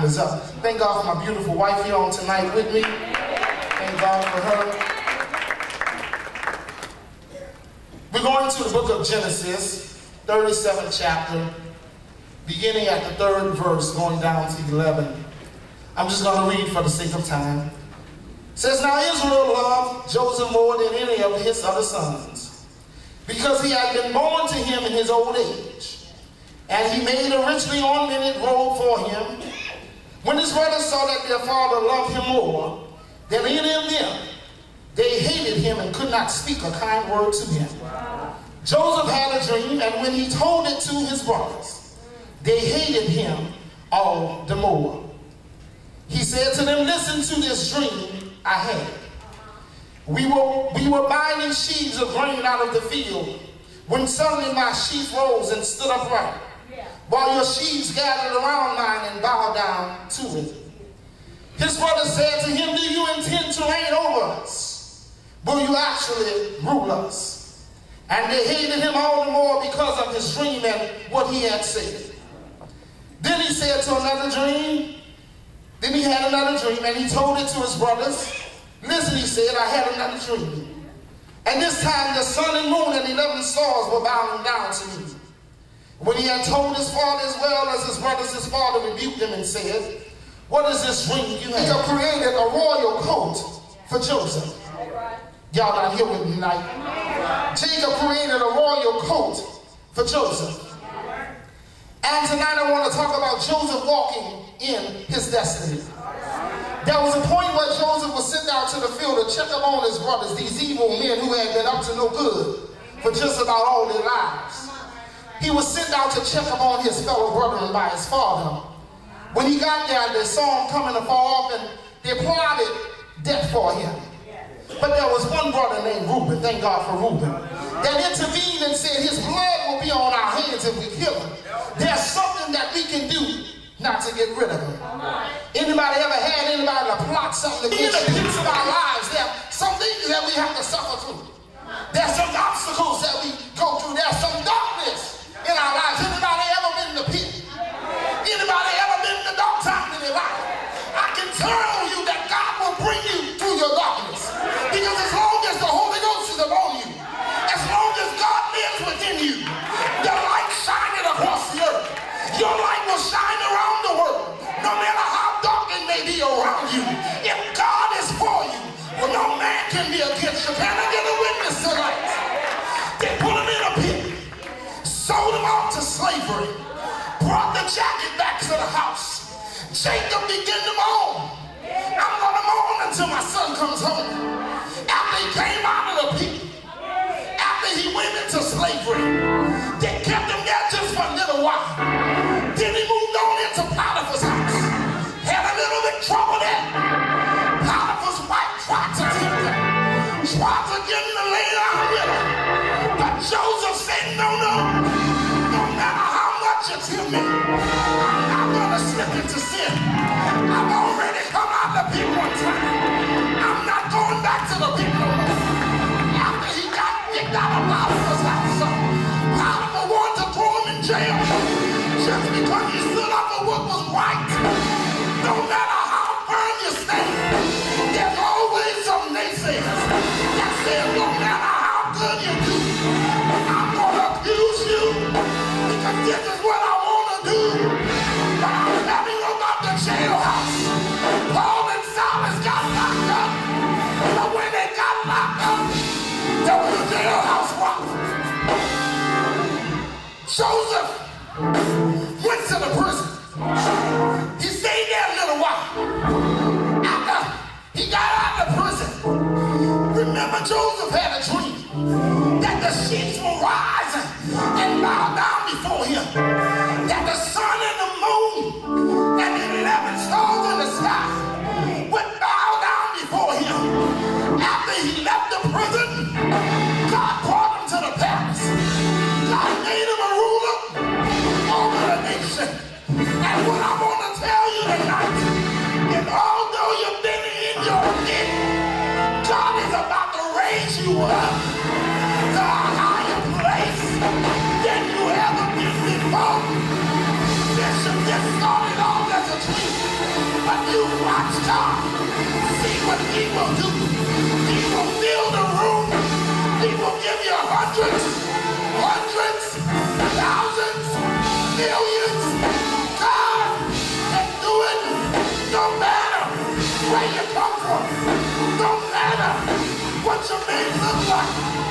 time is up. Thank God for my beautiful wife here on tonight with me. Thank God for her. We're going to the book of Genesis, 37th chapter, beginning at the 3rd verse, going down to 11. I'm just going to read for the sake of time. It says, now Israel loved Joseph more than any of his other sons, because he had been born to him in his old age. And he made a richly ornamented robe for him. When his brothers saw that their father loved him more than any of them, they hated him and could not speak a kind word to him. Joseph had a dream, and when he told it to his brothers, they hated him all the more. He said to them, listen to this dream I had. We were binding sheaves of grain out of the field, when suddenly my sheaf rose and stood upright, while your sheaves gathered around mine and bowed down to it. His brother said to him, do you intend to reign over us? Will you actually rule us? And they hated him all the more because of his dream and what he had said. Then he said to another dream, then he had another dream, and he told it to his brothers. Listen, he said, I had another dream. And this time the sun and moon and 11 stars were bowing down to me. When he had told his father as well as his brothers, his father rebuked him and said, what is this dream you have? Jacob created a royal coat for Joseph. Y'all not here with me tonight. Jacob created a royal coat for Joseph. And tonight I want to talk about Joseph walking in his destiny. There was a point where Joseph was sent out to the field to check up on his brothers, these evil men who had been up to no good for just about all their lives. He was sent out to check up on his fellow brethren by his father. When he got there, they saw him coming afar off, and they plotted death for him. But there was one brother named Reuben, thank God for Reuben, that intervened and said his blood will be on our hands if we kill him. There's something that we can do not to get rid of him. Anybody ever had anybody to plot something against you? In the pits of our lives, there are some things that we have to suffer through. There's some obstacles that we go through. There's some darkness in our lives. Anybody ever been in the pit? Anybody ever been in the dark time in your life? I can tell you that God will bring you through your darkness. Because as long as the Holy Ghost is upon you, as long as God lives within you, the light shining across the earth, your light will shine around the world, no matter how dark it may be around you. If God is for you, well, no man can be against you. Can I get a witness tonight? They put him in a pit, sold him off to slavery, brought the jacket back to the house. Jacob began to mourn. I'm going to mourn until my son comes home. After he came out of the pit, after he went into slavery, they kept him there just for a little while. Then he moved on into Potiphar's house. Had a little bit of trouble there. Potiphar's wife tried to tempt him, tried to get him to lay down with her. But Joseph said, no, no. No matter how much you tempt me, I'm not going to slip into sin. I've already come out the pit one time. I'm not going back to the pit no more. After he got kicked out of Potiphar's house, Potiphar wanted to throw him in jail just because he stood up for what was right. No matter how firm you stand, there's always some naysayers that say no matter how good you do, I'm going to accuse you because this is what I want to do. But I'm telling you about the jailhouse. Paul and Silas got locked up, but when they got locked up, there was a jailhouse rock. Joseph went to the prison. He stayed there a little while. After he got out of prison, remember Joseph had a dream that the sheep will rise and bow down before him, that the sun and the moon and the 11 stars in the sky would bow down before him. After he left the prison, God brought him to the palace. God made him a ruler over the nation. And what I want to tell you tonight is although you've been in your pit, God is about to raise you up to a higher place than you ever been before. Bishop just started off as a dream. He will do. He will fill the room. He will give you hundreds, thousands, millions. God can do it no matter where you come from. No matter what your name looks like.